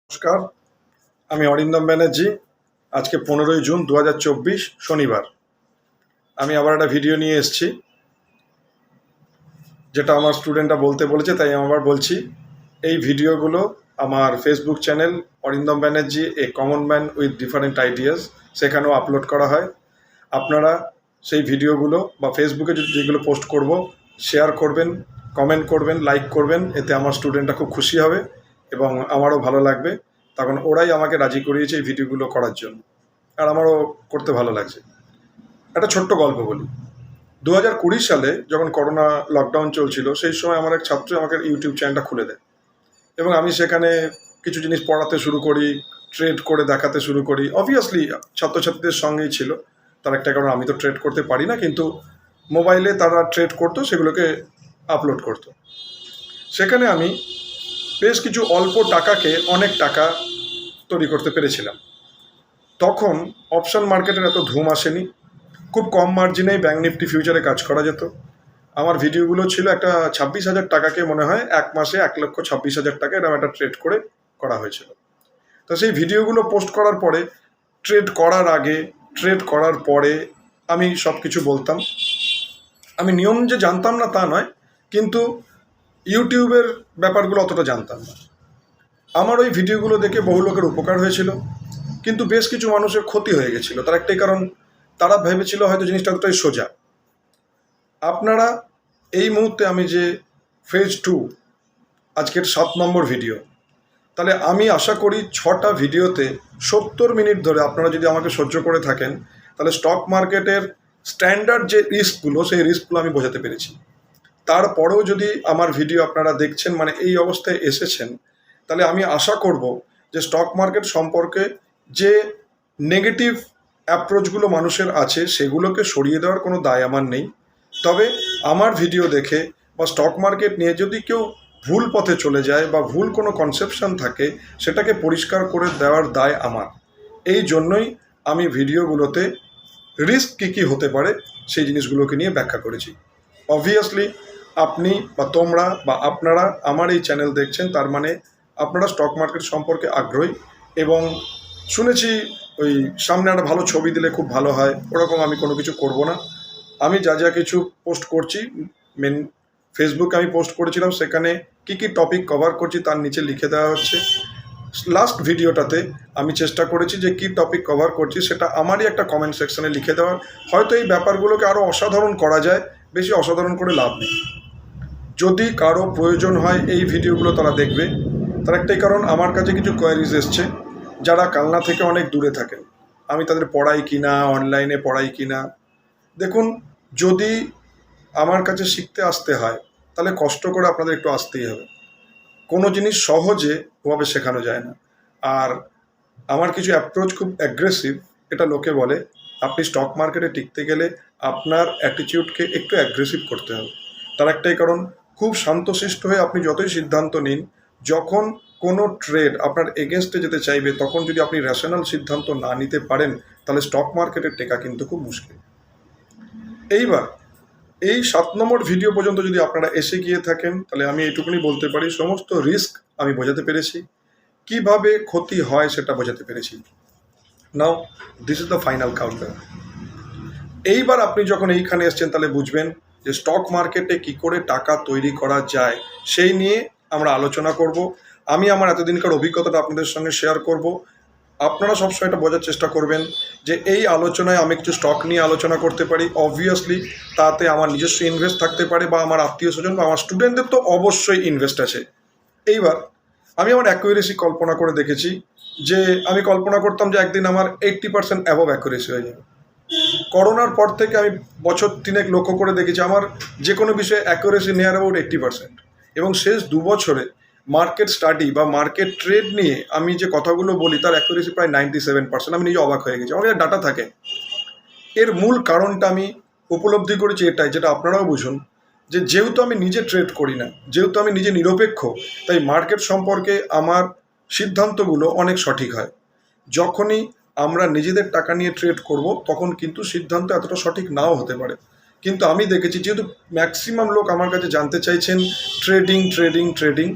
নমস্কার, আমি অরিন্দম ব্যানার্জি। আজকে 15ই জুন 2024 শনিবার। আমি আবার একটা ভিডিও নিয়ে এসেছি, যেটা আমার স্টুডেন্টরা বলতে বলেছে, তাই আমি আবার বলছি। এই ভিডিওগুলো আমার Facebook channel Arindam Banerjee a common man with different ideas, সেখানেও আপলোড করা হয়। আপনারা সেই ভিডিওগুলো বা ফেসবুকে যেগুলো পোস্ট করব শেয়ার করবেন, কমেন্ট করবেন, লাইক করবেন। এতে আমার স্টুডেন্টরা খুব খুশি হবে এবং আমারও ভালো লাগবে। তখন ওরাই আমাকে রাজি করিয়েছে এই ভিডিওগুলো করার জন্য, আর আমারও করতে ভালো লাগছে। একটা ছোট্ট গল্প বলি। 2020 সালে যখন করোনা লকডাউন চলছিল, সেই সময় আমার এক ছাত্র আমাকে ইউটিউব চ্যানেলটা খুলে দেয় এবং আমি সেখানে কিছু জিনিস পড়াতে শুরু করি, ট্রেড করে দেখাতে শুরু করি। অবভিয়াসলি ছাত্রছাত্রীদের সঙ্গেই ছিল। তার একটা কারণ, আমি তো ট্রেড করতে পারি না, কিন্তু মোবাইলে তারা ট্রেড করতো, সেগুলোকে আপলোড করতো। সেখানে আমি বেশ কিছু অল্প টাকাকে অনেক টাকা তৈরি করতে পেরেছিলাম। তখন অপশন মার্কেটের এত ধুম আসেনি, খুব কম মার্জিনেই ব্যাঙ্ক নিফটি ফিউচারে কাজ করা যেত। আমার ভিডিওগুলো ছিল একটা 26,000 টাকাকে মনে হয় এক মাসে 1,26,000 টাকা এরকম একটা ট্রেড করে করা হয়েছিল। তো সেই ভিডিওগুলো পোস্ট করার পরে, ট্রেড করার আগে, ট্রেড করার পরে আমি সব কিছু বলতাম। আমি নিয়ম যে জানতাম না তা নয়, কিন্তু ইউটিউবের ব্যাপারগুলো অতটা জানতাম না। আমার ওই ভিডিওগুলো দেখে বহু লোকের উপকার হয়েছিল, কিন্তু বেশ কিছু মানুষের ক্ষতি হয়ে গেছিলো। তার একটাই কারণ, তারা ভেবেছিল হয়তো জিনিসটা এতটাই সোজা। আপনারা এই মুহূর্তে আমি যে ফেজ 2 আজকের 7 নম্বর ভিডিও, তাহলে আমি আশা করি 6টা ভিডিওতে 70 মিনিট ধরে আপনারা যদি আমাকে সহ্য করে থাকেন, তাহলে স্টক মার্কেটের স্ট্যান্ডার্ড যে রিস্কগুলো, সেই রিস্কগুলো আমি বোঝাতে পেরেছি। তারপরেও যদি আমার ভিডিও আপনারা দেখছেন, মানে এই অবস্থায় এসেছেন, তাহলে আমি আশা করব যে স্টক মার্কেট সম্পর্কে যে নেগেটিভ অ্যাপ্রোচগুলো মানুষের আছে, সেগুলোকে সরিয়ে দেওয়ার কোনো দায় আমার নেই। তবে আমার ভিডিও দেখে বা স্টক মার্কেট নিয়ে যদি কেউ ভুল পথে চলে যায় বা ভুল কোনো কনসেপশন থাকে, সেটাকে পরিষ্কার করে দেওয়ার দায় আমার। এই জন্যই আমি ভিডিওগুলোতে রিস্ক কী কী হতে পারে সেই জিনিসগুলোকে নিয়ে ব্যাখ্যা করেছি। অবভিয়াসলি আপনি বা তোমরা বা আপনারা আমার এই চ্যানেল দেখছেন, তার মানে আপনারা স্টক মার্কেট সম্পর্কে আগ্রহী। এবং শুনেছি ওই সামনে একটা ভালো ছবি দিলে খুব ভালো হয়, ওরকম আমি কোনো কিছু করব না। আমি যা যা কিছু পোস্ট করছি, মেন ফেসবুকে আমি পোস্ট করেছিলাম, সেখানে কী কী টপিক কভার করছি তার নিচে লিখে দেওয়া হচ্ছে। লাস্ট ভিডিওটাতে আমি চেষ্টা করেছি যে কী টপিক কভার করছি সেটা আমারই একটা কমেন্ট সেকশনে লিখে দেওয়ার। হয়তো এই ব্যাপারগুলোকে আরও অসাধারণ করা যায়, বেশি অসাধারণ করে লাভ নেই। যদি কারো প্রয়োজন হয় এই ভিডিওগুলো তারা দেখবে। তার একটাই কারণ, আমার কাছে কিছু কোয়ারিজ এসছে যারা কালনা থেকে অনেক দূরে থাকেন। আমি তাদের পড়াই কিনা, অনলাইনে পড়াই কিনা। দেখুন, যদি আমার কাছে শিখতে আসতে হয়, তাহলে কষ্ট করে আপনাদের একটু আসতেই হবে। কোনো জিনিস সহজে ওভাবে শেখানো যায় না। আর আমার কিছু অ্যাপ্রোচ খুব অ্যাগ্রেসিভ, এটা লোকে বলে। আপনি স্টক মার্কেটে টিকতে গেলে আপনার অ্যাটিটিউডকে একটু অ্যাগ্রেসিভ করতে হবে। তার একটাই কারণ, খুব শান্তশিষ্ট হয়ে আপনি যতই সিদ্ধান্ত নিন, যখন কোনো ট্রেড আপনার এগেনস্টে যেতে চাইবে, তখন যদি আপনি র্যাশনাল সিদ্ধান্ত না নিতে পারেন, তাহলে স্টক মার্কেটের টেকা কিন্তু খুব মুশকিল। এইবার এই 7 নম্বর ভিডিও পর্যন্ত যদি আপনারা এসে গিয়ে থাকেন, তাহলে আমি এইটুকুনি বলতে পারি, সমস্ত রিস্ক আমি বোঝাতে পেরেছি, কিভাবে ক্ষতি হয় সেটা বোঝাতে পেরেছি। Now this is the final counter. এইবার আপনি যখন এইখানে এসছেন, তাহলে বুঝবেন যে স্টক মার্কেটে কি করে টাকা তৈরি করা যায়, সেই নিয়ে আমরা আলোচনা করব। আমি আমার এতদিনকার অভিজ্ঞতাটা আপনাদের সঙ্গে শেয়ার করব। আপনারা সবসময় এটা বোঝার চেষ্টা করবেন যে এই আলোচনায় আমি কিছু স্টক নিয়ে আলোচনা করতে পারি। অবভিয়াসলি তাতে আমার নিজস্ব ইনভেস্ট থাকতে পারে, বা আমার আত্মীয় স্বজন বা আমার স্টুডেন্টদের তো অবশ্যই ইনভেস্ট আছে। এইবার আমি আমার অ্যাকুরেসি কল্পনা করে দেখেছি, যে আমি কল্পনা করতাম যে একদিন আমার 80% অ্যাবভ অ্যাকুরেসি হয়ে যাবে। করোনার পর থেকে আমি বছর 3 লক্ষ্য করে দেখেছি আমার যে কোনো বিষয়ে অ্যাকুরেসি নিয়ার অ্যাবাউট 80%। এবং শেষ 2 বছরে মার্কেট স্টাডি বা মার্কেট ট্রেড নিয়ে আমি যে কথাগুলো বলি, তার অ্যাকুরেসি প্রায় 97%। আমি নিজে অবাক হয়ে গেছি, আমার কাছে ডাটা থাকে। এর মূল কারণটা আমি উপলব্ধি করেছি এটাই, যেটা আপনারাও বুঝুন, যে যেহেতু আমি নিজে ট্রেড করি না, যেহেতু আমি নিজে নিরপেক্ষ, তাই মার্কেট সম্পর্কে আমার সিদ্ধান্তগুলো অনেক সঠিক হয়। যখনই আমরা নিজেদের টাকা নিয়ে ট্রেড করব, তখন কিন্তু সিদ্ধান্ত এতটা সঠিক নাও হতে পারে। কিন্তু আমি দেখেছি, যেহেতু ম্যাক্সিমাম লোক আমার কাছে জানতে চাইছেন ট্রেডিং ট্রেডিং ট্রেডিং,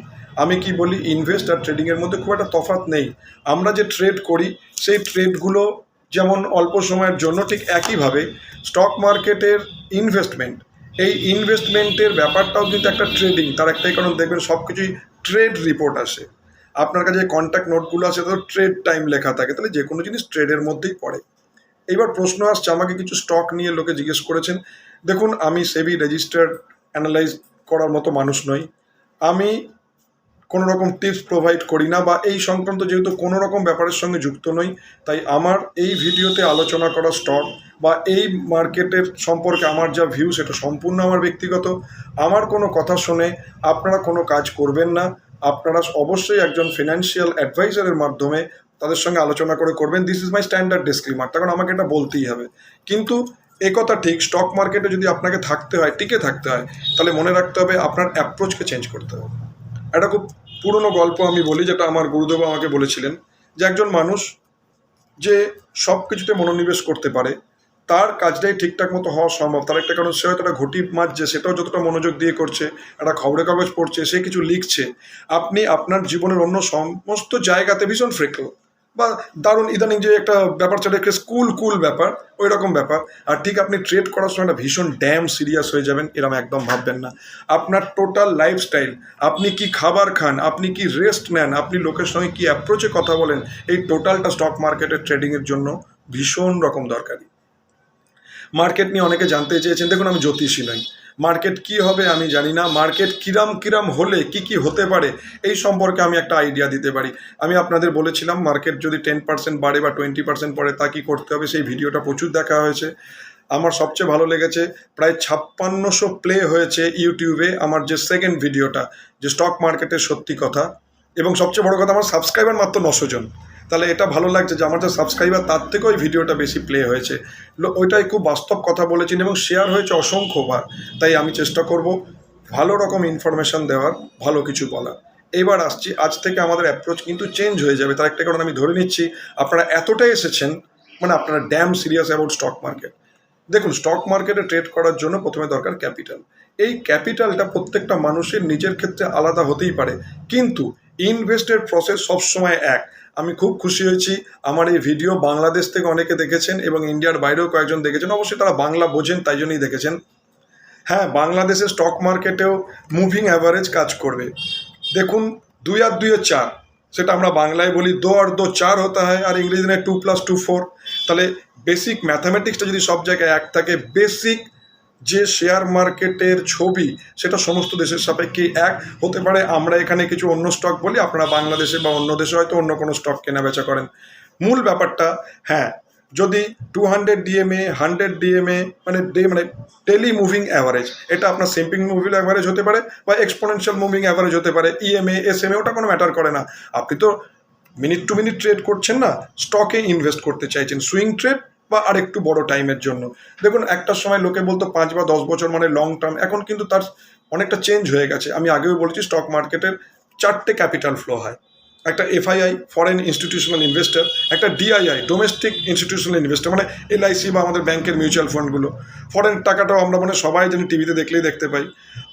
আমি কি বলি, ইনভেস্ট আর ট্রেডিংয়ের মধ্যে খুব একটা তফাৎ নেই। আমরা যে ট্রেড করি সেই ট্রেডগুলো যেমন অল্প সময়ের জন্য, ঠিক একইভাবে স্টক মার্কেটের ইনভেস্টমেন্ট, এই ইনভেস্টমেন্টের ব্যাপারটাও কিন্তু একটা ট্রেডিং। তার একটাই কারণ, দেখবেন সব কিছুই ট্রেড রিপোর্ট আসে। আপনার কাছে কন্ট্যাক্ট নোটগুলো আছে তো ট্রেড টাইম লেখা থাকে, তাহলে যে কোনো জিনিস ট্রেডের মধ্যেই পড়ে। এইবার প্রশ্ন আসছে, আমাকে কিছু স্টক নিয়ে লোকে জিজ্ঞেস করেছেন। দেখুন, আমি সেবি রেজিস্টার্ড অ্যানালাইজ করার মতো মানুষ নই। আমি কোনো রকম টিপস প্রোভাইড করি না, বা এই সংক্রান্ত যেহেতু কোনো রকম ব্যাপারের সঙ্গে যুক্ত নই, তাই আমার এই ভিডিওতে আলোচনা করা স্টক বা এই মার্কেটের সম্পর্কে আমার যা ভিউ সেটা সম্পূর্ণ আমার ব্যক্তিগত। আমার কোনো কথা শুনে আপনারা কোনো কাজ করবেন না। আপনারা অবশ্যই একজন ফিনান্সিয়াল অ্যাডভাইজারের মাধ্যমে তাদের সঙ্গে আলোচনা করে করবেন। This is my standard disclaimer, তখন আমাকে এটা বলতেই হবে। কিন্তু একথা ঠিক, স্টক মার্কেটে যদি আপনাকে থাকতে হয়, টিকে থাকতে হয়, তাহলে মনে রাখতে হবে আপনার অ্যাপ্রোচকে চেঞ্জ করতে হবে। একটা খুব পুরনো গল্প আমি বলি, যেটা আমার গুরুদেব আমাকে বলেছিলেন, যে একজন মানুষ যে সব কিছুতে মনোনিবেশ করতে পারে, তার কাজটাই ঠিকঠাক মতো হওয়া সম্ভব। তার একটা কারণ, সে হয়তো একটা ঘটি মাজছে, সেটাও যতটা মনোযোগ দিয়ে করছে, একটা খবরের কাগজ পড়ছে, সে কিছু লিখছে। আপনি আপনার জীবনের অন্য সমস্ত জায়গাতে ভীষণ ফ্রেকল বা দারুণ, ইদানিং যে একটা ব্যাপার সেটা একটা কুল ব্যাপার, ওই রকম ব্যাপার। আর ঠিক আপনি ট্রেড করার সময় একটা ভীষণ ড্যাম সিরিয়াস হয়ে যাবেন, এরকম একদম ভাববেন না। আপনার টোটাল লাইফস্টাইল, আপনি কি খাবার খান, আপনি কি রেস্ট নেন, আপনি লোকের সঙ্গে কি অ্যাপ্রোচে কথা বলেন, এই টোটালটা স্টক মার্কেটের ট্রেডিংয়ের জন্য ভীষণ রকম দরকারি। মার্কেট নিয়ে অনেকে জানতে চেয়েছেন। দেখুন, আমি জ্যোতিষী নই, মার্কেট কি হবে আমি জানি না, মার্কেট কিরাম হলে কি হতে পারে এই সম্পর্কে আমি একটা আইডিয়া দিতে পারি। আমি আপনাদের বলেছিলাম, মার্কেট যদি 10% বাড়ে বা 20% পড়ে, তা কি করতে হবে, সেই ভিডিওটা প্রচুর দেখা হয়েছে। আমার সবচেয়ে ভালো লেগেছে, প্রায় 5600 প্লে হয়েছে ইউটিউবে আমার যে সেকেন্ড ভিডিওটা, যে স্টক মার্কেটের সত্যি কথা। এবং সবচেয়ে বড় কথা, আমার সাবস্ক্রাইবার মাত্র 900 জন। তাহলে এটা ভালো লাগছে যে আমার যে সাবস্ক্রাইবার, তার থেকেও ওই ভিডিওটা বেশি প্লে হয়েছে। ওইটাই খুব বাস্তব কথা বলেছেন এবং শেয়ার হয়েছে অসংখ্যবার। তাই আমি চেষ্টা করব ভালো রকম ইনফরমেশন দেওয়ার, ভালো কিছু বলার। এবার আসছি, আজ থেকে আমাদের অ্যাপ্রোচ কিন্তু চেঞ্জ হয়ে যাবে। তার একটা কারণ, আমি ধরে নিচ্ছি আপনারা এতটাই এসেছেন, মানে আপনারা damn serious about stock market. দেখুন, স্টক মার্কেটে ট্রেড করার জন্য প্রথমে দরকার ক্যাপিটাল। এই ক্যাপিটালটা প্রত্যেকটা মানুষের নিজের ক্ষেত্রে আলাদা হতেই পারে, কিন্তু ইনভেস্টের প্রসেস সবসময় এক। আমি খুব খুশি হয়েছি, আমার এই ভিডিও বাংলাদেশ থেকে অনেকে দেখেছেন এবং ইন্ডিয়ার বাইরেও কয়েকজন দেখেছেন। অবশ্যই তারা বাংলা বোঝেন, তাই জন্যই দেখেছেন। হ্যাঁ, বাংলাদেশের স্টক মার্কেটেও মুভিং অ্যাভারেজ কাজ করবে। দেখুন, 2 আর 2 4, সেটা আমরা বাংলায় বলি 2 আর 2 4 হতে হয়, আর ইংরেজি 2 + 2 4। তাহলে বেসিক ম্যাথামেটিক্সটা যদি সব জায়গায় এক থাকে, বেসিক যে শেয়ার মার্কেটের ছবি সেটা সমস্ত দেশের সাপেক্ষে এক হতে পারে। আমরা এখানে কিছু অন্য স্টক বলি, আপনারা বাংলাদেশে বা অন্য দেশে হয়তো অন্য কোনো স্টক কেনা বেচা করেন। মূল ব্যাপারটা, হ্যাঁ, যদি 200 ডিএমএ 100 ডিএমএ মানে ডেলি মুভিং অ্যাভারেজ, এটা আপনার সিম্পিং মুভিং অ্যাভারেজ হতে পারে বা এক্সপোনেনশিয়াল মুভিং অ্যাভারেজ হতে পারে, ইএমএ এসএমএ, ওটা কোনো ম্যাটার করে না। আপনি তো মিনিট টু মিনিট ট্রেড করছেন না, স্টকে ইনভেস্ট করতে চাইছেন, সুইং ট্রেড বা আর একটু বড় টাইমের জন্য। দেখুন, একটা সময় লোকে বলতো 5 বা 10 বছর মানে লং টার্ম, এখন কিন্তু তার অনেকটা চেঞ্জ হয়ে গেছে। আমি আগেও বলেছি, স্টক মার্কেটের 4টে ক্যাপিটাল ফ্লো হয়। একটা এফআইআই, ফরেন ইনস্টিটিউশনাল ইনভেস্টার, একটা ডিআইআই, ডোমেস্টিক ইনস্টিটিউশনাল ইনভেস্টার, মানে এলআইসি বা আমাদের ব্যাংকের মিউচুয়াল ফান্ডগুলো। ফরেন টাকাটাও আমরা মানে সবাই জানি, টিভিতে দেখলেই দেখতে পাই।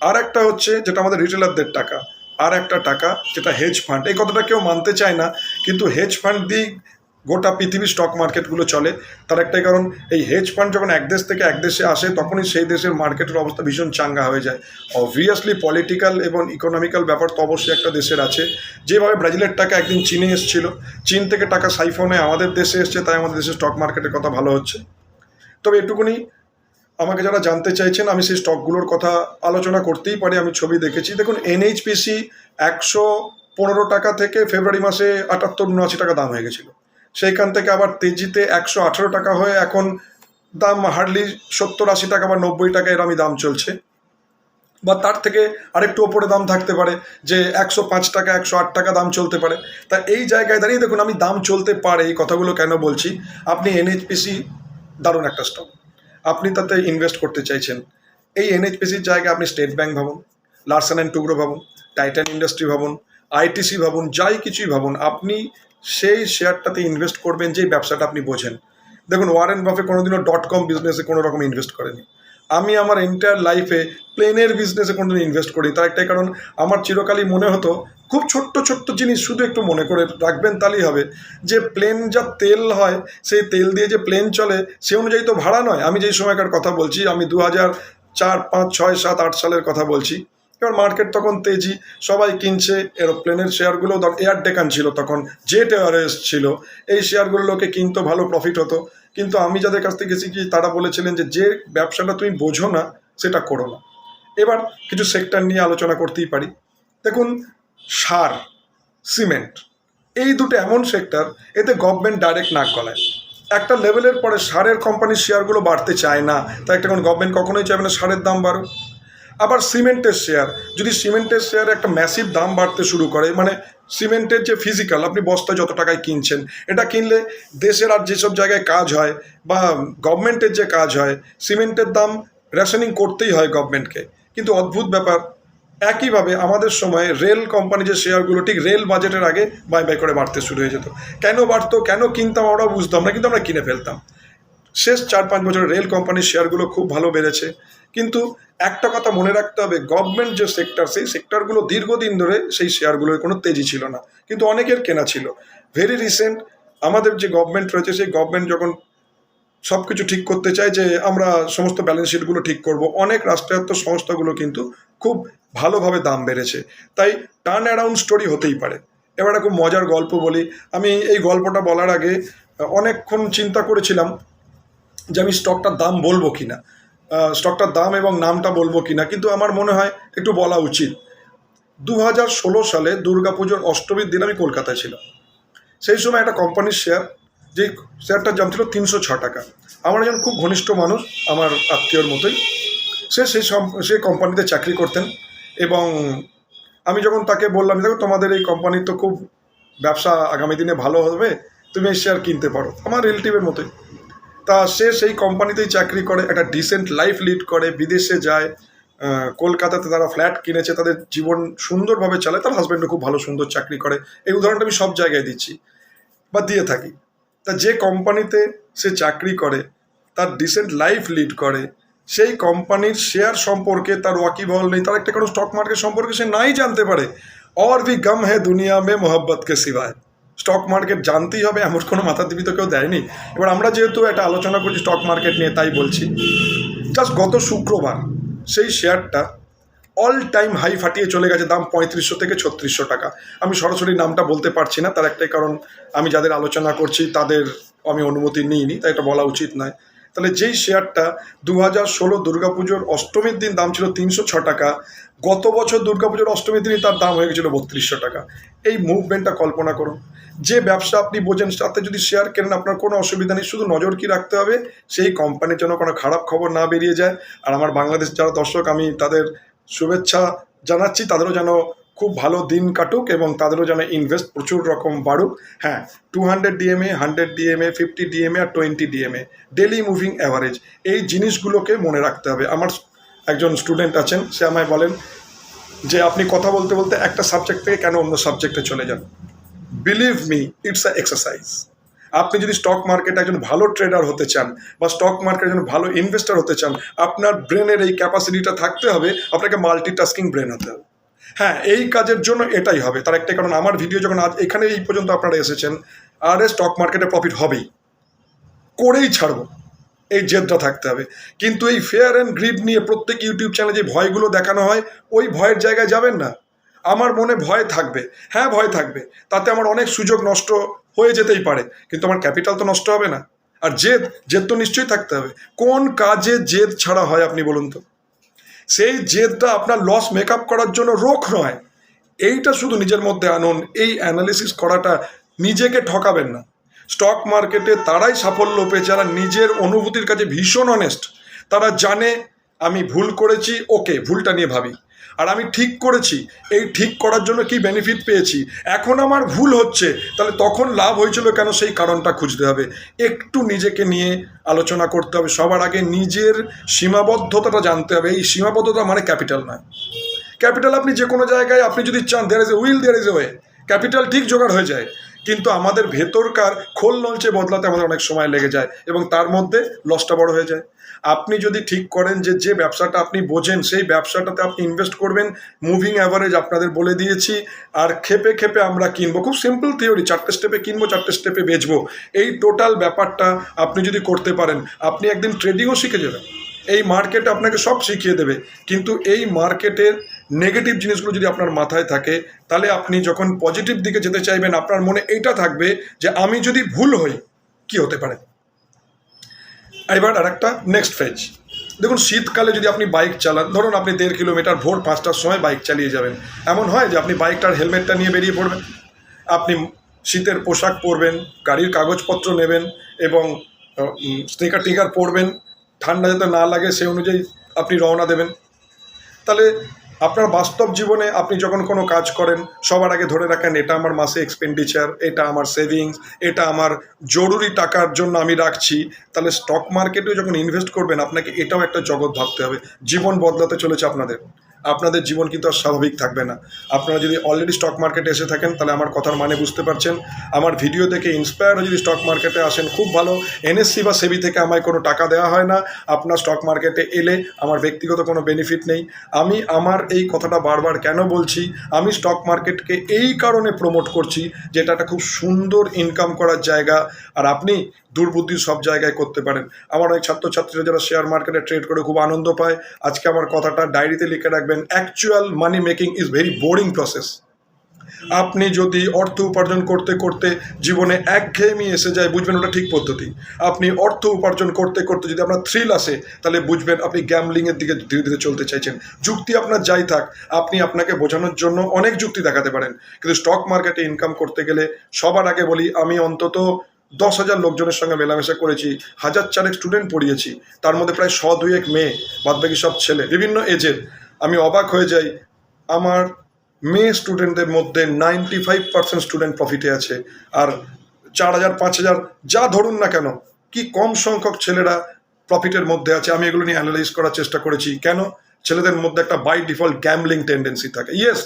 আর একটা হচ্ছে যেটা আমাদের রিটেলারদের টাকা, আর একটা টাকা যেটা হেজ ফান্ড। এই কথাটা কেউ মানতে চায় না, কিন্তু হেজ ফান্ড দিয়ে গোটা পৃথিবীর স্টক মার্কেটগুলো চলে। তার একটাই কারণ, এই হেজ ফান্ড যখন এক দেশ থেকে এক দেশে আসে, তখনই সেই দেশের মার্কেটের অবস্থা ভীষণ চাঙ্গা হয়ে যায়। অবভিয়াসলি পলিটিক্যাল এবং ইকোনমিক্যাল ব্যাপার তো অবশ্যই একটা দেশের আছে। যেভাবে ব্রাজিলের টাকা একদিন চীনে এসেছিল, চীন থেকে টাকা সাইফন হয়ে আমাদের দেশে এসছে, তাই আমাদের দেশের স্টক মার্কেটের কথা ভালো হচ্ছে। তবে এটুকুনি, আমাকে যারা জানতে চাইছেন, আমি সেই স্টকগুলোর কথা আলোচনা করতেই পারি। আমি ছবি দেখেছি। দেখুন, এনএইচপিসি 115 টাকা থেকে ফেব্রুয়ারি মাসে 78-79 টাকা দাম হয়ে গেছিলো। সেইখান থেকে আবার তেজিতে 118 টাকা হয়ে এখন দাম হার্ডলি 70-80 টাকা বা 90 টাকা এরমই দাম চলছে, বা তার থেকে আরেকটু ওপরে দাম থাকতে পারে, যে 105 টাকা 108 টাকা দাম চলতে পারে। তা এই জায়গায় দাঁড়িয়ে দেখুন, আমি দাম চলতে পারে এই কথাগুলো কেন বলছি। আপনি এনএইচপিসি দারুণ একটা স্টক, আপনি তাতে ইনভেস্ট করতে চাইছেন। এই এনএইচপিসির জায়গায় আপনি স্টেট ব্যাংক ভাবুন, লার্সেন অ্যান্ড টুব্রো ভাবুন, টাইটান ইন্ডাস্ট্রি ভাবুন, আইটিসি ভাবুন, যাই কিছুই ভাবুন, আপনি সেই শেয়ারটাতে ইনভেস্ট করবেন যেই ব্যবসাটা আপনি বোঝেন। দেখুন, ওয়ারেন বাফেট কোনোদিনও .com বিজনেসে কোনো রকম ইনভেস্ট করেনি। আমি আমার এন্টায়ার লাইফে প্লেনের বিজনেসে কোনোদিন ইনভেস্ট করি। তার একটাই কারণ, আমার চিরকালই মনে হতো, খুব ছোট্ট ছোট্ট জিনিস শুধু একটু মনে করে রাখবেন তাহলেই হবে, যে প্লেন যা তেল হয়, সেই তেল দিয়ে যে প্লেন চলে সে অনুযায়ী তো ভাড়া নয়। আমি যেই সময়কার কথা বলছি, আমি 2004, 5, 6, 7, 8 সালের কথা বলছি। এবার মার্কেট তখন তেজি, সবাই কিনছে এরোপ্লেনের শেয়ারগুলো। এয়ার ডেকান ছিল তখন, জেট এয়ারওয়েজ ছিল, এই শেয়ারগুলো লোকে কিনতো, ভালো প্রফিট হতো। কিন্তু আমি যাদের কাছ থেকে গেছি কি, তারা বলেছিলেন যে ব্যবসাটা তুমি বোঝো না সেটা করো না। এবার কিছু সেক্টর নিয়ে আলোচনা করতেই পারি। দেখুন, সার, সিমেন্ট, এই দুটো এমন সেক্টর, এতে গভর্নমেন্ট ডাইরেক্ট নাক গলায়। একটা লেভেলের পরে সারের কোম্পানির শেয়ারগুলো বাড়তে চায় না, তাই একটা গভর্নমেন্ট কখনোই চাইবে না সারের দাম বাড়ুক। আবার সিমেন্টের শেয়ার, যদি সিমেন্টের শেয়ারে একটা ম্যাসিভ দাম বাড়তে শুরু করে, মানে সিমেন্টের যে ফিজিক্যাল আপনি বস্তা যত টাকায় কিনছেন, এটা কিনলে দেশের আর যেসব জায়গায় কাজ হয় বা গভর্নমেন্টের যে কাজ হয়, সিমেন্টের দাম রেশনিং করতেই হয় গভর্নমেন্টকে। কিন্তু অদ্ভুত ব্যাপার, একইভাবে আমাদের সময় রেল কোম্পানি যে শেয়ারগুলো ঠিক রেল বাজেটের আগে বাই বাই করে বাড়তে শুরু হয়ে যেত। কেন বাড়তো, কেন কিনতাম আমরা বুঝতাম না, কিন্তু আমরা কিনে ফেলতাম। শেষ 4-5 বছরে রেল কোম্পানির শেয়ারগুলো খুব ভালো বেড়েছে। কিন্তু একটা কথা মনে রাখতে হবে, গভর্নমেন্ট যে সেক্টর, সেই সেক্টরগুলো দীর্ঘদিন ধরে সেই শেয়ারগুলোর কোনো তেজি ছিল না, কিন্তু অনেকের কেনা ছিল। ভেরি রিসেন্ট আমাদের যে গভর্নমেন্ট রয়েছে, সেই গভর্নমেন্ট যখন সব কিছু ঠিক করতে চায় যে আমরা সমস্ত ব্যালেন্স শিটগুলো ঠিক করব, অনেক রাষ্ট্রায়ত্ত সংস্থাগুলো কিন্তু খুব ভালোভাবে দাম বেড়েছে। তাই টার্ন অ্যারাউন্ড স্টোরি হতেই পারে। এবার খুব মজার গল্প বলি। আমি এই গল্পটা বলার আগে অনেকক্ষণ চিন্তা করেছিলাম যে আমি স্টকটার দাম বলবো কিনা, স্টকটার দাম এবং নামটা বলবো কিনা, কিন্তু আমার মনে হয় একটু বলা উচিত। 2016 সালে দুর্গাপুজোর অষ্টমীর দিন আমি কলকাতায় ছিলাম। সেই সময় একটা কোম্পানির শেয়ার, যে শেয়ারটার দাম ছিল 306 টাকা। আমার একজন খুব ঘনিষ্ঠ মানুষ, আমার আত্মীয়র মতোই, সেই কোম্পানিতে চাকরি করতেন। এবং আমি যখন তাকে বললাম, দেখো তোমাদের এই কোম্পানির তো খুব ব্যবসা আগামী দিনে ভালো হবে, তুমি এই শেয়ার কিনতে পারো, আমার রিলেটিভের মতোই। তা সে সেই কোম্পানিতেই চাকরি করে, একটা ডিসেন্ট লাইফ লিড করে, বিদেশে যায়, কলকাতাতে তারা ফ্ল্যাট কিনেছে, তাদের জীবন সুন্দরভাবে চালায়, তার হাজব্যান্ডও খুব ভালো সুন্দর চাকরি করে। এই উদাহরণটা আমি সব জায়গায় দিচ্ছি বা দিয়ে থাকি। তা যে কোম্পানিতে সে চাকরি করে, তার ডিসেন্ট লাইফ লিড করে, সেই কোম্পানির শেয়ার সম্পর্কে তার ওয়াকিবহল নেই, তার একটা কোনো স্টক মার্কেট সম্পর্কে সে নাই জানতে পারে। और भी गम है दुनिया में मोहब्बत के सिवाय। স্টক মার্কেট জানতেই হবে এমন কোনো মাথাদিবি তো কেউ দেয়নি। এবার আমরা যেহেতু একটা আলোচনা করছি স্টক মার্কেট নিয়ে, তাই বলছি। জাস্ট গত শুক্রবার সেই শেয়ারটা অল টাইম হাই ফাটিয়ে চলে গেছে, দাম 3500 থেকে 3600 টাকা। আমি সরাসরি নামটা বলতে পারছি না, তার একটাই কারণ, আমি যাদের আলোচনা করছি তাদের আমি অনুমতি নিইনি, তাই এটা বলা উচিত নয়। তাহলে যেই শেয়ারটা 2016 দুর্গাপুজোর অষ্টমীর দিন দাম ছিল 306 টাকা, গত বছর দুর্গাপুজোর অষ্টমীর দিনই তার দাম হয়ে গেছিলো 3200 টাকা। এই মুভমেন্টটা কল্পনা করুন। যে ব্যবসা আপনি বোঝেন তাতে যদি শেয়ার কেনেন, আপনার কোনো অসুবিধা নেই, শুধু নজর কি রাখতে হবে সেই কোম্পানির জন্য কোনো খারাপ খবর না বেরিয়ে যায়। আর আমার বাংলাদেশ যারা দর্শক, আমি তাদের শুভেচ্ছা জানাচ্ছি, তাদেরও যেন খুব ভালো দিন কাটুক এবং তাদেরও যেন ইনভেস্ট প্রচুর রকম বাড়ুক। হ্যাঁ, 200 ডিএমএ, 100 ডিএমএ, 50 ডিএমএ আর 20 ডিএমএ, ডেলি মুভিং অ্যাভারেজ, এই জিনিসগুলোকে মনে রাখতে হবে। আমার একজন স্টুডেন্ট আছেন, সে আমায় বলেন যে আপনি কথা বলতে বলতে একটা সাবজেক্ট থেকে কেন অন্য সাবজেক্টে চলে যান। Believe me, it's a exercise. আপনি যদি স্টক মার্কেটে একজন ভালো ট্রেডার হতে চান বা স্টক মার্কেটে একজন ভালো ইনভেস্টার হতে চান, আপনার ব্রেনের এই ক্যাপাসিটিটা থাকতে হবে, আপনাকে মাল্টিটাস্কিং ব্রেন হতে হবে। হ্যাঁ, এই কাজের জন্য এটাই হবে। তার একটাই কারণ, আমার ভিডিও যখন আজ এখানে এই পর্যন্ত আপনারা এসেছেন, আর স্টক মার্কেটে প্রফিট হবেই, করেই ছাড়বো, এই জেদটা থাকতে হবে। কিন্তু এই ফেয়ার অ্যান্ড গ্রিড নিয়ে প্রত্যেক ইউটিউব চ্যানেলে যে ভয়গুলো দেখানো হয়, ওই ভয়ের জায়গায় যাবেন না। আমার মনে ভয় থাকবে, হ্যাঁ ভয় থাকবে, তাতে আমার অনেক সুযোগ নষ্ট হয়ে যেতেই পারে, কিন্তু আমার ক্যাপিটাল তো নষ্ট হবে না। আর জেদ তো নিশ্চয়ই থাকতে হবে। কোন কাজে জেদ ছাড়া হয় আপনি বলুন তো? সেই জেদটা আপনার লস মেকআপ করার জন্য রোখ নয়, এইটা শুধু নিজের মধ্যে আনুন। এই অ্যানালিসিস করাটা, নিজেকে ঠকাবেন না। স্টক মার্কেটে তারাই সাফল্য পেয়েছে যারা নিজের অনুভূতির কাছে ভীষণ অনেস্ট। তারা জানে আমি ভুল করেছি, ওকে ভুলটা নিয়ে ভাবি, আর আমি ঠিক করেছি, এই ঠিক করার জন্য কি বেনিফিট পেয়েছি, এখন আমার ভুল হচ্ছে, তাহলে তখন লাভ হয়েছিল কেন, সেই কারণটা খুঁজতে হবে। একটু নিজেকে নিয়ে আলোচনা করতে হবে। সবার আগে নিজের সীমাবদ্ধতাটা জানতে হবে। এই সীমাবদ্ধতা মানে ক্যাপিটাল নয়। ক্যাপিটাল আপনি যে কোনো জায়গায়, আপনি যদি চান, there is a will, there is a way, capital ঠিক জোগাড় হয়ে যায়। কিন্তু আমাদের ভেতরকার খোল নলচে বদলাতে আমাদের অনেক সময় লেগে যায় এবং তার মধ্যে লসটা বড় হয়ে যায়। আপনি যদি ঠিক করেন যে যে ব্যবসাটা আপনি বোঝেন সেই ব্যবসাটাতে আপনি ইনভেস্ট করবেন, মুভিং অ্যাভারেজ আপনাদের বলে দিয়েছি, আর খেপে খেপে আমরা কিনবো, খুব সিম্পল থিওরি, 4টে স্টেপে কিনবো, 4টে স্টেপে বেচবো, এই টোটাল ব্যাপারটা আপনি যদি করতে পারেন আপনি একদিন ট্রেডিংও শিখে যাবেন। এই মার্কেট আপনাকে সব শিখিয়ে দেবে, কিন্তু এই মার্কেটের নেগেটিভ জিনিসগুলো যদি আপনার মাথায় থাকে তাহলে আপনি যখন পজিটিভ দিকে যেতে চাইবেন আপনার মনে এইটা থাকবে যে আমি যদি ভুল হই কি হতে পারে। এবার আর একটা নেক্সট ফেজ, দেখুন শীতকালে যদি আপনি বাইক চালান, ধরুন আপনি 1.5 কিলোমিটার ভোর 5টার সময় বাইক চালিয়ে যাবেন, এমন হয় যে আপনি বাইকটার হেলমেটটা নিয়ে বেরিয়ে পড়বেন, আপনি শীতের পোশাক পরবেন, গাড়ির কাগজপত্র নেবেন এবং স্টিকার টিকার পরবেন, ঠান্ডা যাতে না লাগে সেই অনুযায়ী আপনি রওনা দেবেন। তাহলে আপনার বাস্তব জীবনে আপনি যখন কোনো কাজ করেন সবার আগে ধরে রাখেন এটা আমার মাসে এক্সপেন্ডিচার, এটা আমার সেভিংস, এটা আমার জরুরি টাকার জন্য আমি রাখছি। তাহলে স্টক মার্কেটেও যখন ইনভেস্ট করবেন আপনাকে এটাও একটা জগৎ ভাবতে হবে। জীবন বদলাতে চলেছে আপনাদের জীবন কিন্তু আর স্বাভাবিক থাকবে না। আপনারা যদি অলরেডি স্টক মার্কেটে এসে থাকেন তাহলে আমার কথার মানে বুঝতে পারছেন। আমার ভিডিও দেখে ইন্সপায়ার হয়ে যদি স্টক মার্কেটে আসেন খুব ভালো, এনএসসি বা সেবি থেকে আমায় কোনো টাকা দেওয়া হয় না, আপনার স্টক মার্কেটে এলে আমার ব্যক্তিগত কোনো বেনিফিট নেই। আমি আমার এই কথাটা বারবার কেন বলছি, আমি স্টক মার্কেটকে এই কারণে প্রমোট করছি যে এটা একটা খুব সুন্দর ইনকাম করার জায়গা, আর আপনি দুর্বুদ্ধি সব জায়গায় করতে পারেন। আমার অনেক ছাত্রছাত্রীরা যারা শেয়ার মার্কেটে ট্রেড করে খুব আনন্দ পায়, আজকে আমার কথাটা ডায়েরিতে লিখে রাখবেন, actual money making is very boring process. আপনি যদি অর্থ উপার্জন করতে করতে জীবনে একঘেয়েমি এসে যায় বুঝবেন ওটা ঠিক পদ্ধতি। আপনি অর্থ উপার্জন করতে করতে যদি আপনার থ্রিল আসে তাহলে বুঝবেন আপনি গ্যাম্বলিংয়ের দিকে ধীরে ধীরে চলতে চাইছেন। যুক্তি আপনার যাই থাক, আপনি আপনাকে বোঝানোর জন্য অনেক যুক্তি দেখাতে পারেন, কিন্তু স্টক মার্কেটে ইনকাম করতে গেলে সবার আগে বলি আমি অন্তত 10,000 লোকজনের সঙ্গে মেলামেশা করেছি, 1,000 স্টুডেন্ট পড়িয়েছি, তার মধ্যে প্রায় 100-2 মেয়ে, বাদবাকি সব ছেলে বিভিন্ন এজের। আমি অবাক হয়ে যাই, আমার মেয়ে স্টুডেন্টদের মধ্যে 95% স্টুডেন্ট প্রফিটে আছে, আর 4,000 5,000 যা ধরুন না কেন কি কম সংখ্যক ছেলেরা প্রফিটের মধ্যে আছে। আমি এগুলো নিয়ে অ্যানালাইজ করার চেষ্টা করেছি। কেন? ছেলেদের মধ্যে একটা বাই ডিফল্ট গ্যাম্বলিং টেন্ডেন্সি থাকে। ইয়েস,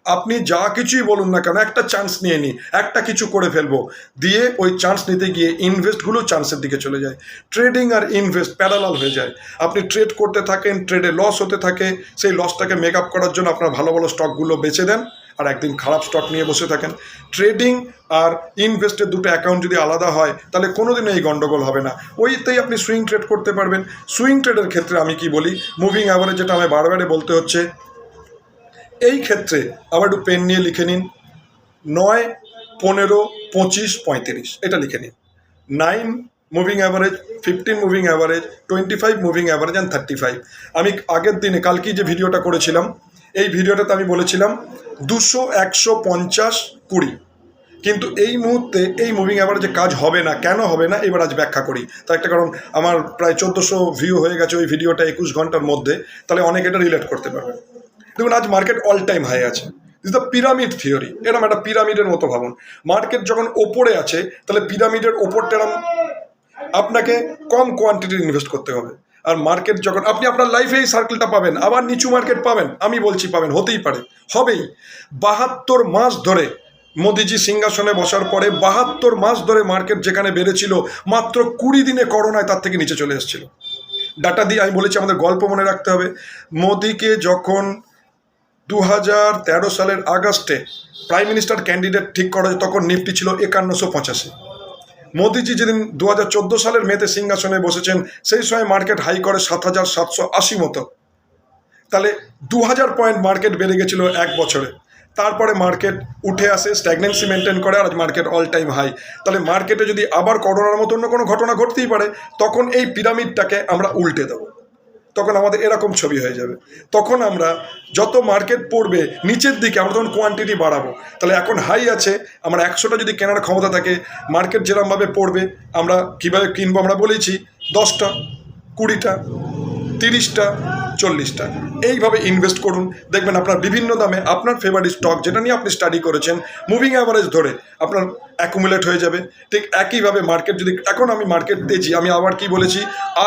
আপনি যা কিছুই বলুন না কেন একটা চান্স নিয়ে নিই, একটা কিছু করে ফেলবো, দিয়ে ওই চান্স নিতে গিয়ে ইনভেস্টগুলো চান্সের দিকে চলে যায়। ট্রেডিং আর ইনভেস্ট প্যারালাল হয়ে যায়। আপনি ট্রেড করতে থাকেন, ট্রেডে লস হতে থাকে, সেই লসটাকে মেক আপ করার জন্য আপনার ভালো ভালো স্টকগুলো বেচে দেন আর একদিন খারাপ স্টক নিয়ে বসে থাকেন। ট্রেডিং আর ইনভেস্টের দুটো অ্যাকাউন্ট যদি আলাদা হয় তাহলে কোনোদিনও এই গন্ডগোল হবে না, ওইতেই আপনি সুইং ট্রেড করতে পারবেন। সুইং ট্রেডের ক্ষেত্রে আমি কি বলি, মুভিং অ্যাভারেজ যেটা আমায় বারবারে বলতে হচ্ছে, এই ক্ষেত্রে আবার একটু পেন নিয়ে লিখে নিন, 9, 15, 25, 35 এটা লিখে নিন। 9 moving average, 15 moving average, 25 moving average and 35। আমি আগের দিনে কালকে যে ভিডিওটা করেছিলাম এই ভিডিওটাতে আমি বলেছিলাম 200, 100, 50, 20, কিন্তু এই মুহূর্তে এই মুভিং অ্যাভারেজে কাজ হবে না। কেন হবে না এবার আজ ব্যাখ্যা করি। তার একটা কারণ, আমার প্রায় 1400 ভিউ হয়ে গেছে ওই ভিডিওটা 21 ঘন্টার মধ্যে, তাহলে অনেকে এটা রিলেট করতে পারবে। দেখুন আজ মার্কেট অল টাইম হাই আছে, দিস দ্য পিরামিড থিওরি। এরকম একটা পিরামিডের মতো ভাবুন, মার্কেট যখন ওপরে আছে তাহলে পিরামিডের ওপরটা এরকম আপনাকে কম কোয়ান্টিটির ইনভেস্ট করতে হবে। আর মার্কেট যখন আপনি আপনার লাইফে এই সার্কেলটা পাবেন, আবার নিচু মার্কেট পাবেন, আমি বলছি পাবেন, হতেই পারে, হবেই। 72 মাস ধরে মোদিজি সিংহাসনে বসার পরে 72 মাস ধরে মার্কেট যেখানে বেড়েছিল মাত্র 20 দিনে করোনায় তার থেকে নিচে চলে এসেছিল। ডাটা দিয়ে আমি বলেছি আমাদের গল্প মনে রাখতে হবে। মোদিকে যখন 2013 সালের আগস্টে প্রাইম মিনিস্টার ক্যান্ডিডেট ঠিক করা হয় তখন নিফটি ছিল 5185। মোদিজি যেদিন 2014 সালের মেতে সিংহাসনে বসেছেন সেই সময় মার্কেট হাই করে 7780 মতো। তাহলে 2000 পয়েন্ট মার্কেট বেড়ে গেছিল এক বছরে। তারপরে মার্কেট উঠে আসে, স্ট্যাগনেন্সি মেনটেন করে, আর মার্কেট অল টাইম হাই। তাহলে মার্কেটে যদি আবার করোনার মতো অন্য কোনো ঘটনা ঘটতেই পারে, তখন এই পিরামিডটাকে আমরা উল্টে দেবো, তখন আমাদের এরকম ছবি হয়ে যাবে। তখন আমরা যত মার্কেট পড়বে নিচের দিকে আমরা তখন কোয়ান্টিটি বাড়াবো। তাহলে এখন হাই আছে, আমরা 100টা যদি কেনার ক্ষমতা থাকে, মার্কেট যেরকমভাবে পড়বে আমরা কীভাবে কিনবো, আমরা বলেছি 10টা, 20টা, 30টা 40টা এইভাবে ইনভেস্ট করুন, দেখবেন আপনার বিভিন্ন দামে আপনার ফেভারিট স্টক যেটা নিয়ে আপনি স্টাডি করেছেন মুভিং অ্যাভারেজ ধরে আপনার অ্যাকুমুলেট হয়ে যাবে। ঠিক একইভাবে মার্কেট যদি এখন আমি মার্কেট দিয়েছি, আমি আবার কি বলেছি,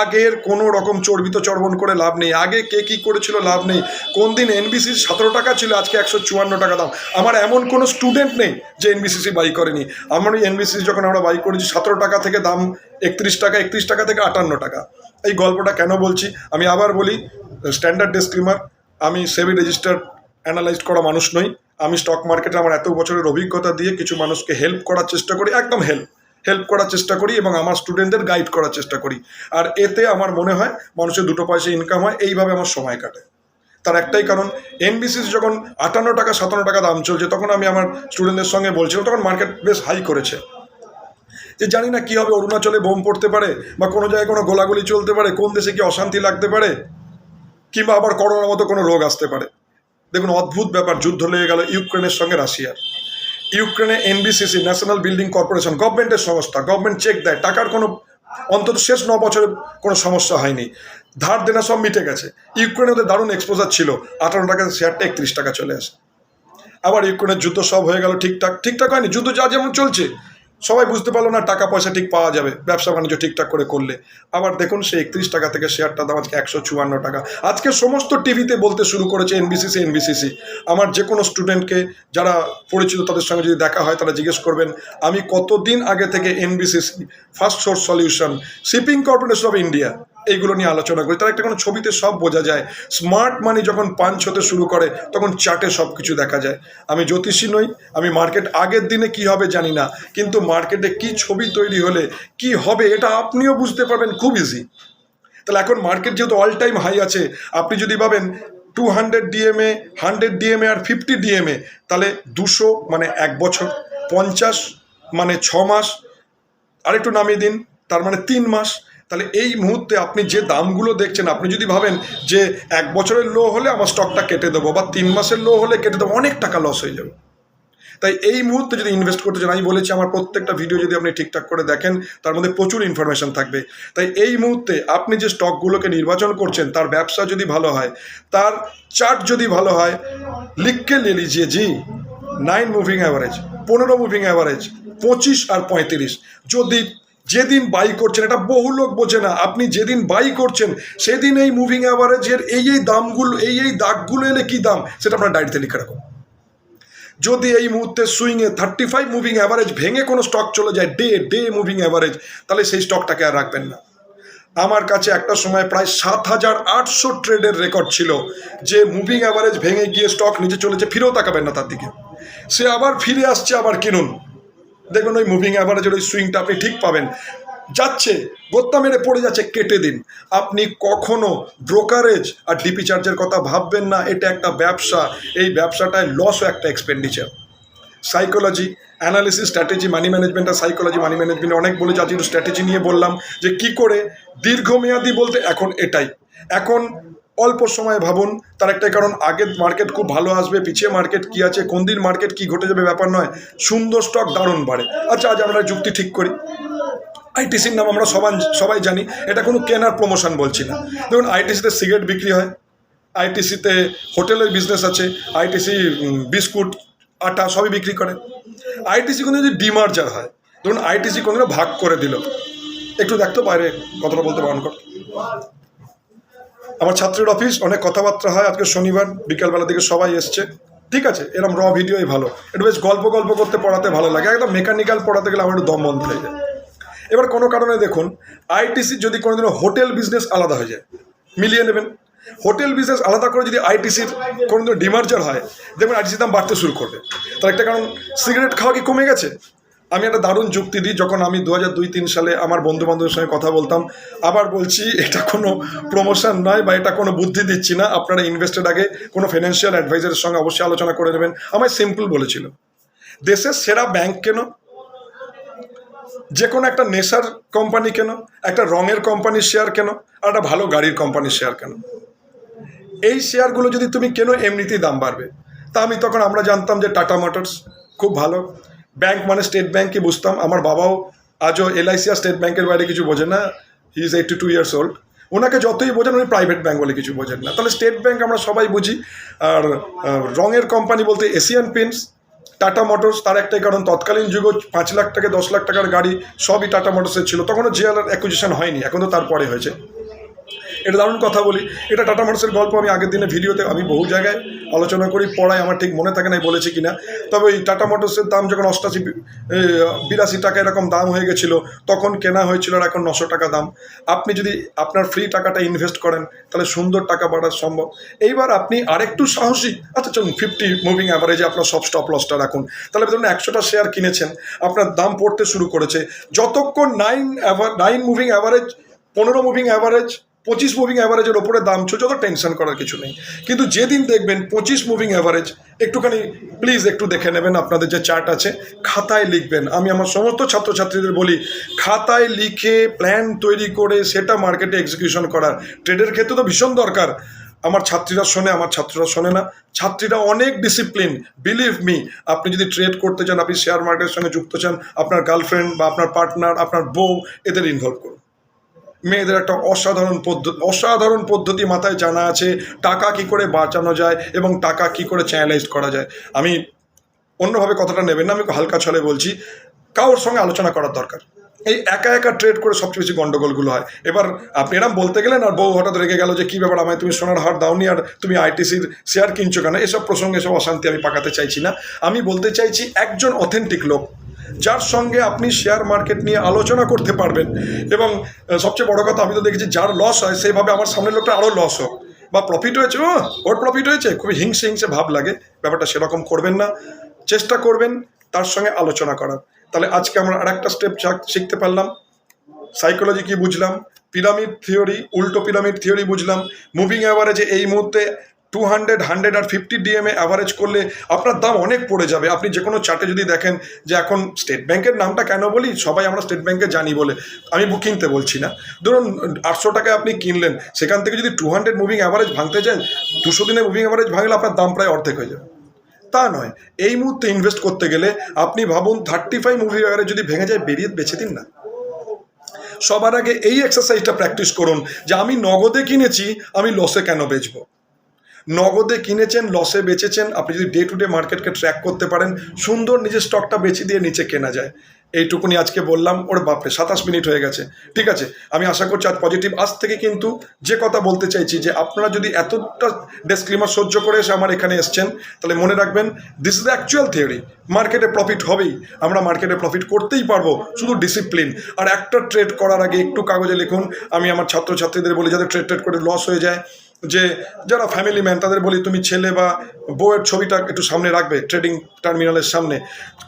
আগের কোনো রকম চর্বিত চর্বণ করে লাভ নেই, আগে কে কী করেছিল লাভ নেই। কোন দিন এনবিসিসি 17 টাকা ছিল, আজকে 154 টাকা দাম। আমার এমন কোনো স্টুডেন্ট নেই যে এনবিসিসি বাই করেনি। আমার ওই এনবিসিসি যখন আমরা বাই করেছি 17 টাকা থেকে দাম 31 টাকা, 31 টাকা থেকে 58 টাকা। এই গল্পটা কেন বলছি আমি আবার বলি, স্ট্যান্ডার্ড ডিসক্লেমার, আমি সেবি রেজিস্টার্ড অ্যানালাইজ করা মানুষ নই। আমি স্টক মার্কেটে আমার এত বছরের অভিজ্ঞতা দিয়ে কিছু মানুষকে হেল্প করার চেষ্টা করি, একদম হেল্প করার চেষ্টা করি এবং আমার স্টুডেন্টদের গাইড করার চেষ্টা করি। আর এতে আমার মনে হয় মানুষের 2 পয়সা ইনকাম হয়, এইভাবে আমার সময় কাটে। তার একটাই কারণ, এনবিসিসি যখন 58 টাকা 57 টাকা দাম চলছে তখন আমি আমার স্টুডেন্টদের সঙ্গে বলছিলাম, তখন মার্কেট বেশ হাই করেছে, যে জানি না কী হবে, অরুণাচলে বোম পড়তে পারে বা কোনো জায়গায় কোনো গোলাগুলি চলতে পারে, কোন দেশে কি অশান্তি লাগতে পারে, কিংবা আবার করোনার মতো কোনো রোগ আসতে পারে। দেখুন অদ্ভুত ব্যাপার, যুদ্ধ লেগে গেল ইউক্রেনের সঙ্গে রাশিয়ার। ইউক্রেনে এনবিসিসি, ন্যাশনাল বিল্ডিং কর্পোরেশন, গভর্নমেন্টের সংস্থা, গভর্নমেন্ট চেক দেয়, টাকার কোনো অন্তত শেষ 9 বছরে কোনো সমস্যা হয়নি, ধার দেনা সব মিটে গেছে। ইউক্রেনে ওদের দারুণ এক্সপোজার ছিল, 58 টাকা শেয়ারটা 31 টাকা চলে আসে। আবার ইউক্রেনের যুদ্ধ সব হয়ে গেল, ঠিকঠাক হয়নি, যুদ্ধ যা যেমন চলছে, সবাই বুঝতে পারলো না টাকা পয়সা ঠিক পাওয়া যাবে ব্যবসা বাণিজ্য ঠিকঠাক করে করলে। আবার দেখুন সেই 31 টাকা থেকে শেয়ারটার দাম আজকে 154 টাকা। আজকে সমস্ত টিভিতে বলতে শুরু করেছে এনবিসিসি। আমার যে কোনো স্টুডেন্টকে যারা পরিচিত তাদের সঙ্গে যদি দেখা হয় তারা জিজ্ঞেস করবেন আমি কতদিন আগে থেকে NBCC, first source solution, shipping corporation of India এইগুলো নিয়ে আলোচনা করি। তার একটা কোনো ছবিতে সব বোঝা যায়। স্মার্ট মানি যখন পাঞ্চ হতে শুরু করে তখন চার্টে সব কিছু দেখা যায়। আমি জ্যোতিষী নই, আমি মার্কেট আগের দিনে কি হবে জানি না, কিন্তু মার্কেটে কি ছবি তৈরি হলে কি হবে এটা আপনিও বুঝতে পারবেন খুব ইজি। তাহলে এখন মার্কেট যেহেতু অল টাইম হাই আছে, আপনি যদি ভাবেন 200 ডিএমএ, 100 ডিএমএ আর 50 ডিএমএ, তাহলে 200 মানে 1 বছর, 50 মানে 6 মাস, আরেকটু নামিয়ে দিন তার মানে 3 মাস। তাহলে এই মুহূর্তে আপনি যে দামগুলো দেখছেন, আপনি যদি ভাবেন যে 1 বছরের লো হলে আমার স্টকটা কেটে দেবো বা 3 মাসের লো হলে কেটে দেবো, অনেক টাকা লস হয়ে যাবে। তাই এই মুহূর্তে যদি ইনভেস্ট করতে চান, আমি বলেছি আমার প্রত্যেকটা ভিডিও যদি আপনি ঠিকঠাক করে দেখেন তার মধ্যে প্রচুর ইনফরমেশন থাকবে। তাই এই মুহূর্তে আপনি যে স্টকগুলোকে নির্বাচন করছেন তার ব্যবসা যদি ভালো হয়, তার চার্ট যদি ভালো হয়, লিখকে ले लीजिए जी 9 মুভিং অ্যাভারেজ, 15 মুভিং অ্যাভারেজ, 25 আর 35। যদি যেদিন বাই করছেন, এটা বহু লোক বোঝে না, আপনি যেদিন বাই করছেন সেদিন এই মুভিং অ্যাভারেজের এই দামগুলো, এই দাগগুলো এলে কী দাম সেটা আপনার ডায়েরিতে লিখে রাখুন। যদি এই মুহূর্তে সুইংয়ে 35 মুভিং অ্যাভারেজ ভেঙে কোনো স্টক চলে যায়, ডে মুভিং অ্যাভারেজ, তাহলে সেই স্টকটাকে আর রাখবেন না। আমার কাছে একটা সময় প্রায় 7,800 ট্রেডের রেকর্ড ছিল, যে মুভিং অ্যাভারেজ ভেঙে গিয়ে স্টক নিচে চলেছে, ফিরেও তাকাবেন না তার দিকে, সে আবার ফিরে আসছে, আবার কিনুন। দেখবেন ওই মুভিং অ্যাভারেজের ওই সুইংটা আপনি ঠিক পাবেন। যাচ্ছে গোত্তা মেরে পড়ে যাচ্ছে, কেটে দিন। আপনি কখনো ব্রোকারেজ আর ডিপি চার্জের কথা ভাববেন না, এটা একটা ব্যবসা, এই ব্যবসাটায় লসও একটা expenditure. Psychology, analysis, strategy, money management আর সাইকোলজি, মানি ম্যানেজমেন্ট অনেক বলেছি, আজ একটু স্ট্র্যাটেজি নিয়ে বললাম যে কি করে দীর্ঘমেয়াদী বলতে এখন এটাই। এখন অল্প সময় ভাবুন, তার একটাই কারণ, আগের মার্কেট খুব ভালো আসবে, পিছিয়ে মার্কেট কি আছে, কোন দিন মার্কেট কি ঘটে যাবে ব্যাপার নয়, সুন্দর স্টক দারুণ বাড়ে। আচ্ছা আজ আমরা যুক্তি ঠিক করি, আইটিসির নাম আমরা সবাই জানি, এটা কোনো কেনার প্রমোশন বলছি না। দেখুন আইটিসিতে সিগারেট বিক্রি হয়, আইটিসিতে হোটেলের বিজনেস আছে, আইটিসি বিস্কুট, আটা সবই বিক্রি করে। আইটিসি কোনো যদি ডিমার্জার হয়, ধরুন আইটিসি কোনো ভাগ করে দিল, একটু দেখতো বাইরে কথাটা বলতে বারণ কর। আমার ছাত্রের অফিস, অনেক কথাবার্তা হয়, আজকে শনিবার বিকালবেলা থেকে সবাই এসছে, ঠিক আছে, এরকম র ভিডিওই ভালো, একটু বেশ গল্প করতে পড়াতে ভালো লাগে, একদম মেকানিক্যাল পড়াতে গেলে আমার একটু দম বন্ধ হয়ে যায়। এবার কোনো কারণে দেখুন আইটিসি যদি কোনোদিনও হোটেল বিজনেস আলাদা হয়ে যায়, মিলিয়ে নেবেন, হোটেল বিজনেস আলাদা করে যদি আইটিসির কোনোদিনও ডিমার্জার হয়, দেখবেন আইটিসির দাম বাড়তে শুরু করবে। তার একটা কারণ, সিগারেট খাওয়া কি কমে গেছে? আমি একটা দারুণ যুক্তি দিই, যখন আমি 2002-03 সালে আমার বন্ধুবান্ধবের সঙ্গে কথা বলতাম, আবার বলছি এটা কোনো প্রমোশন নয় বা এটা কোনো বুদ্ধি দিচ্ছি না, আপনারা ইনভেস্টের আগে কোনো ফিনান্সিয়াল অ্যাডভাইজারের সঙ্গে অবশ্যই আলোচনা করে নেবেন। আমায় সিম্পল বলেছিল, দেশের সেরা ব্যাংক কেন, যে কোনো একটা নেশার কোম্পানি কেন, একটা রঙের কোম্পানির শেয়ার কেন, আর একটা ভালো গাড়ির কোম্পানির শেয়ার কেন, এই শেয়ারগুলো যদি তুমি কেন এমনিতেই দাম বাড়বে। তা আমি তখন আমরা জানতাম যে টাটা মোটরস খুব ভালো ব্যাংক, মানে স্টেট ব্যাঙ্কই বুঝতাম। আমার বাবাও আজও এলআইসি আর স্টেট ব্যাংকের বাইরে কিছু বোঝে না, হি ইজ 82 ইয়ার্স ওল্ড। ওনাকে যতই বোঝেন উনি প্রাইভেট ব্যাঙ্ক বলে কিছু বোঝেন না। তাহলে স্টেট ব্যাঙ্ক আমরা সবাই বুঝি। আর রঙের কোম্পানি বলতে এশিয়ান পেন্টস, টাটা মোটরস, তার একটাই কারণ তৎকালীন যুগে 5 লাখ থেকে 10 লাখ টাকার গাড়ি সবই টাটা মোটরসের ছিল, তখনও জিএল অ্যাকুইজিশন হয়নি, এখন তো তারপরে হয়েছে। এটা দারুণ কথা বলি, এটা টাটা মোটরসের গল্প আমি আগের দিনে ভিডিওতে আমি বহু জায়গায় আলোচনা করি, পড়ায় আমার ঠিক মনে থাকে না বলেছি কিনা। তবে ওই টাটা মোটরসের দাম যখন 82 টাকা এরকম দাম হয়ে গেছিলো, তখন কেনা হয়েছিল, আর এখন 900 টাকা দাম। আপনি যদি আপনার ফ্রি টাকাটা ইনভেস্ট করেন তাহলে সুন্দর টাকা বাড়ার সম্ভব। এইবার আপনি আরেকটু সাহসী, আচ্ছা চলুন 50 মুভিং অ্যাভারেজে আপনার সব স্টপ লসটা রাখুন। তাহলে ধরুন 100টা শেয়ার কিনেছেন, আপনার দাম পড়তে শুরু করেছে, যতক্ষণ 9 moving average, 15 moving average, 25 moving অ্যাভারেজের ওপরে দাম চলছে, তো টেনশন করার কিছু নেই। কিন্তু যেদিন দেখবেন 25 মুভিং অ্যাভারেজ, একটুখানি প্লিজ একটু দেখে নেবেন, আপনাদের যে চার্ট আছে খাতায় লিখবেন। আমি আমার সমস্ত ছাত্রছাত্রীদের বলি, খাতায় লিখে প্ল্যান তৈরি করে সেটা মার্কেটে এক্সিকিউশন করার, ট্রেডের ক্ষেত্রে তো ভীষণ দরকার। আমার ছাত্রীরা শোনে, আমার ছাত্ররা শোনে না। ছাত্রীরা অনেক ডিসিপ্লিন, বিলিভ মি। আপনি যদি ট্রেড করতে চান, আপনি শেয়ার মার্কেটের সঙ্গে যুক্ত চান, আপনার গার্লফ্রেন্ড বা আপনার পার্টনার, আপনার বউ, এদের ইনভলভ করুন। মেয়েদের একটা অসাধারণ পদ্ধতি মাথায় জানা আছে, টাকা কি করে বাঁচানো যায় এবং টাকা কি করে চ্যানেলাইজ করা যায়। আমি অন্যভাবে কথাটা নেবেন না, আমি হালকা ছলে বলছি, কারোর সঙ্গে আলোচনা করার দরকার। এই একা একা ট্রেড করে সবচেয়ে বেশি গন্ডগোলগুলো হয়। এবার আপনি এরম বলতে গেলেন আর বউ হঠাৎ রেগে গেল যে কী ব্যাপার, আমায় তুমি সোনার হার দাওনি আর তুমি আইটিসির শেয়ার কিনছো কেন, এসব প্রসঙ্গে এসব অশান্তি আমি পাকাতে চাইছি না। আমি বলতে চাইছি একজন অথেন্টিক লোক যার সঙ্গে আপনি শেয়ার মার্কেট নিয়ে আলোচনা করতে পারবেন। এবং সবচেয়ে বড় কথা, আমি তো দেখেছি যার লস হয় সেইভাবে আমার সামনের লোকটা আরও লস হোক, বা প্রফিট হয়েছে, ওর প্রফিট হয়েছে, খুবই হিংসে হিংসে ভাব লাগে। ব্যাপারটা সেরকম করবেন না, চেষ্টা করবেন তার সঙ্গে আলোচনা করার। তাহলে আজকে আমরা আর একটা স্টেপ শিখতে পারলাম। সাইকোলজি কি বুঝলাম, পিরামিড থিওরি, উল্টো পিরামিড থিওরি বুঝলাম। মুভিং অ্যাভারেজে এই মুহূর্তে 200, 100 আর 50 ডিএমএ অ্যাভারেজ করলে আপনার দাম অনেক পড়ে যাবে। আপনি যে কোনো চার্টে যদি দেখেন, যে এখন স্টেট ব্যাংকের নামটা কেন বলি, সবাই আমরা স্টেট ব্যাংকে জানি বলে, আমি কিনতে বলছি না। ধরুন 800 টাকায় আপনি কিনলেন, সেখান থেকে যদি 200 মুভিং অ্যাভারেজ ভাঙতে যান, 200 দিনে মুভিং অ্যাভারেজ ভাঙলে আপনার দাম প্রায় অর্ধেক হয়ে যাবে। তা নয়, এই মুহূর্তে ইনভেস্ট করতে গেলে আপনি ভাবুন 35 মুভিং অ্যাভারেজ যদি ভেঙে যায়, বেছে দিন না। সবার আগে এই এক্সারসাইজটা প্র্যাকটিস করুন যে আমি নগদে কিনেছি, আমি লসে কেন বেচবো। নগদে কিনেছেন, লসে বেচেছেন, আপনি যদি ডে টু ডে মার্কেটকে ট্র্যাক করতে পারেন, সুন্দর নিজের স্টকটা বেচে দিয়ে নিচে কেনা যায়। এইটুকুনি আজকে বললাম। ওর বাপরে 27 মিনিট হয়ে গেছে। ঠিক আছে, আমি আশা করছি আজ পজিটিভ। আজ থেকে কিন্তু যে কথা বলতে চাইছি, যে আপনারা যদি এতটা ডিসক্লেমার সহ্য করে এসে আমার এখানে এসছেন, তাহলে মনে রাখবেন this is the actual theory. মার্কেটে প্রফিট হবেই, আমরা মার্কেটে প্রফিট করতেই পারবো, শুধু ডিসিপ্লিন। আর একটা ট্রেড করার আগে একটু কাগজে লিখুন। আমি আমার ছাত্রছাত্রীদের বলি, যাদের ট্রেড করে লস হয়ে যায়, যে যারা ফ্যামিলি ম্যান, তাদের বলি তুমি ছেলে বা বউয়ের ছবিটা একটু সামনে রাখবে ট্রেডিং টার্মিনালের সামনে।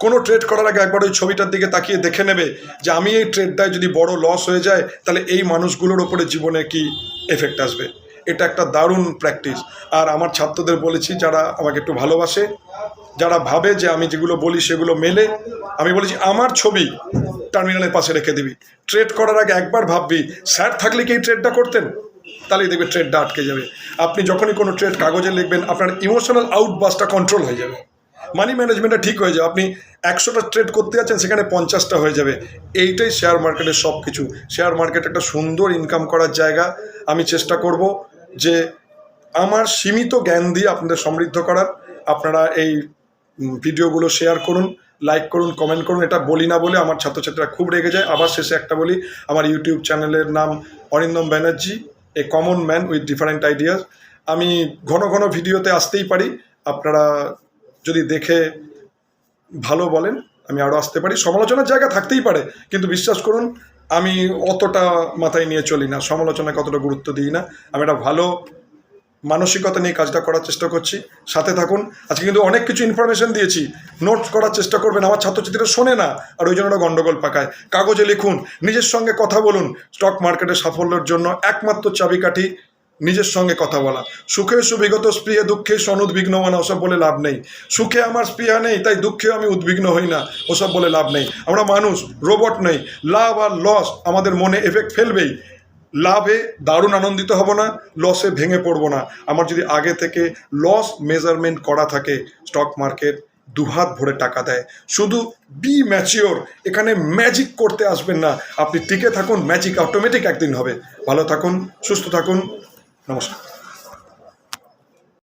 কোনো ট্রেড করার আগে একবার ওই ছবিটার দিকে তাকিয়ে দেখে নেবে যে আমি এই ট্রেডটায় যদি বড় লস হয়ে যায়, তাহলে এই মানুষগুলোর ওপরে জীবনে কি এফেক্ট আসবে। এটা একটা দারুণ প্র্যাকটিস। আর আমার ছাত্রদের বলেছি, যারা আমাকে একটু ভালোবাসে, যারা ভাবে যে আমি যেগুলো বলি সেগুলো মেলে, আমি বলেছি আমার ছবি টার্মিনালের পাশে রেখে দিবি। ট্রেড করার আগে একবার ভাববি, স্যার থাকলে কি এই ট্রেডটা করতেন, তাহলেই দেখবে ট্রেডটা আটকে যাবে। আপনি যখনই কোনো ট্রেড কাগজে লিখবেন, আপনার ইমোশনাল আউটবাসটা কন্ট্রোল হয়ে যাবে, মানি ম্যানেজমেন্টটা ঠিক হয়ে যাবে। আপনি 100টা ট্রেড করতে যাচ্ছেন, সেখানে 50টা হয়ে যাবে। এইটাই শেয়ার মার্কেটের সব কিছু। শেয়ার মার্কেট একটা সুন্দর ইনকাম করার জায়গা। আমি চেষ্টা করব যে আমার সীমিত জ্ঞান দিয়ে আপনাদের সমৃদ্ধ করার। আপনারা এই ভিডিওগুলো শেয়ার করুন, লাইক করুন, কমেন্ট করুন। এটা বলি না বলে আমার ছাত্রছাত্রীরা খুব রেগে যায়। আবার শেষে একটা বলি, আমার ইউটিউব চ্যানেলের নাম Arindam Banerjee, a common man with different ideas. আমি ঘন ঘন ভিডিওতে আসতেই পারি, আপনারা যদি দেখে ভালো বলেন আমি আরও আসতে পারি। সমালোচনার জায়গা থাকতেই পারে, কিন্তু বিশ্বাস করুন আমি অতটা মাথায় নিয়ে চলি না, সমালোচনাকে অতটা গুরুত্ব দিই না। আমি একটা ভালো মানসিকতা নিয়ে কাজটা করার চেষ্টা করছি। সাথে থাকুন। আজকে কিন্তু অনেক কিছু ইনফরমেশন দিয়েছি, নোটস করার চেষ্টা করবেন। আমার ছাত্রছাত্রীরা শোনে না, আর ওই জন্য ওরা গন্ডগোল পাকায়। কাগজে লিখুন, নিজের সঙ্গে কথা বলুন। স্টক মার্কেটের সাফল্যের জন্য একমাত্র চাবিকাঠি নিজের সঙ্গে কথা বলা। সুখে সুবিগত স্পৃহে দুঃখে অনুদ্বিগ্ন হওয়া না, ওসব বলে লাভ নেই। সুখে আমার স্পৃহা নেই, তাই দুঃখে আমি উদ্বিগ্ন হই না, ওসব বলে লাভ নেই। আমরা মানুষ, রোবট নেই। লাভ আর লস আমাদের মনে এফেক্ট ফেলবেই। লাভে দারুণ আনন্দিত হব না, লসে ভেঙে পড়বো না। আমার যদি আগে থেকে লস মেজারমেন্ট করা থাকে, স্টক মার্কেট দুহাত ভরে টাকা দেয়। শুধু বি ম্যাচিওর, এখানে ম্যাজিক করতে আসবেন না, আপনি টিকে থাকুন, ম্যাজিক অটোমেটিক একদিন হবে। ভালো থাকুন, সুস্থ থাকুন, নমস্কার।